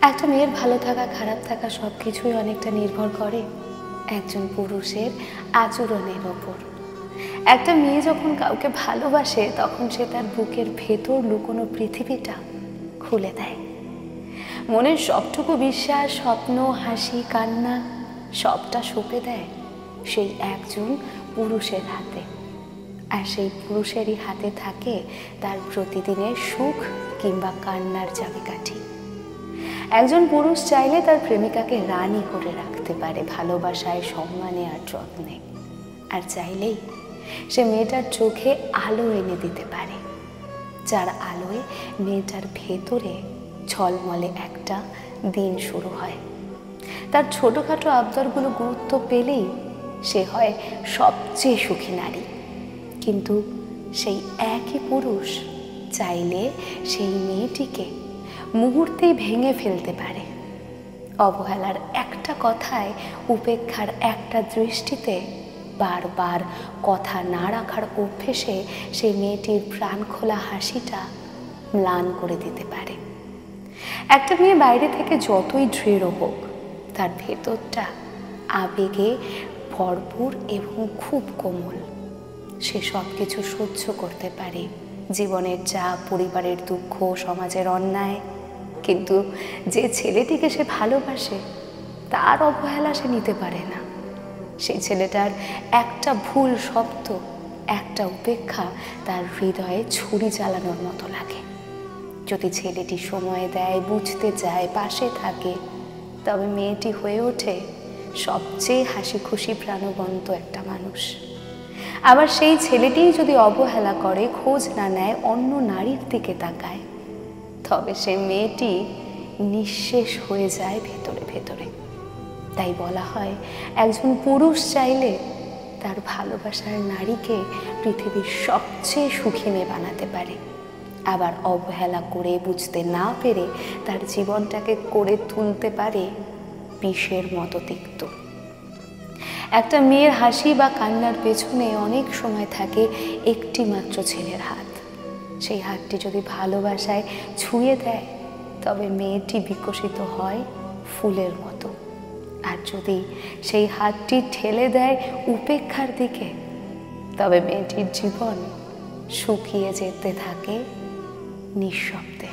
একটা মেয়ের ভালো থাকা খারাপ থাকা সব কিছুই অনেকটা নির্ভর করে একজন পুরুষের আচরণের ওপর। একটা মেয়ে যখন কাউকে ভালোবাসে তখন সে তার বুকের ভেতর লুকোনো পৃথিবীটা খুলে দেয়। মনের সবটুকু বিশ্বাস, স্বপ্ন, হাসি, কান্না সবটা সঁপে দেয় সেই একজন পুরুষের হাতে। আর সেই পুরুষেরই হাতে থাকে তার প্রতিদিনের সুখ কিংবা কান্নার চাবিকাঠি। একজন পুরুষ চাইলে তার প্রেমিকাকে রানী করে রাখতে পারে ভালোবাসায়, সম্মানে আর যত্নে। আর চাইলেই সে মেয়েটার চোখে আলো এনে দিতে পারে, যার আলোয় মেয়েটার ভেতরে ঝলমলে একটা দিন শুরু হয়। তার ছোটোখাটো আবদারগুলো গুরুত্ব পেলেই সে হয় সবচেয়ে সুখী নারী। কিন্তু সেই একই পুরুষ চাইলে সেই মেয়েটিকে মুহূর্তেই ভেঙে ফেলতে পারে। অবহেলার একটা কথায়, উপেক্ষার একটা দৃষ্টিতে, বারবার কথা না রাখার অভ্যেসে সেই মেয়েটির প্রাণ খোলা হাসিটা ম্লান করে দিতে পারে। একটা মেয়ে বাইরে থেকে যতই দৃঢ় হোক, তার ভেতরটা আবেগে ভরপুর এবং খুব কোমল। সে সব কিছু সহ্য করতে পারে, জীবনের চাপ, পরিবারের দুঃখ, সমাজের অন্যায়। কিন্তু যে ছেলেটিকে সে ভালোবাসে তার অবহেলা সে নিতে পারে না। সেই ছেলেটার একটা ভুল শব্দ, একটা উপেক্ষা তার হৃদয়ে ছুরি চালানোর মতো লাগে। যদি ছেলেটি সময় দেয়, বুঝতে চায়, পাশে থাকে, তবে মেয়েটি হয়ে ওঠে সবচেয়ে হাসি খুশি প্রাণবন্ত একটা মানুষ। আবার সেই ছেলেটিই যদি অবহেলা করে, খোঁজ না নেয়, অন্য নারীর দিকে তাকায়, তবে সে মেয়েটি নিঃশেষ হয়ে যায় ভেতরে ভেতরে। তাই বলা হয়, একজন পুরুষ চাইলে তার ভালোবাসার নারীকে পৃথিবীর সবচেয়ে সুখী মেয়ে বানাতে পারে। আবার অবহেলা করে, বুঝতে না পেরে তার জীবনটাকে করে তুলতে পারে বিষের মতো তিক্ত। একটা মেয়ের হাসি বা কান্নার পেছনে অনেক সময় থাকে একটি মাত্র ছেলের হাত। সেই হাতটি যদি ভালোবাসায় ছুঁয়ে দেয়, তবে মেয়েটি বিকশিত হয় ফুলের মতো। আর যদি সেই হাতটি ঠেলে দেয় উপেক্ষার দিকে, তবে মেয়েটির জীবন শুকিয়ে যেতে থাকে নিঃশব্দে।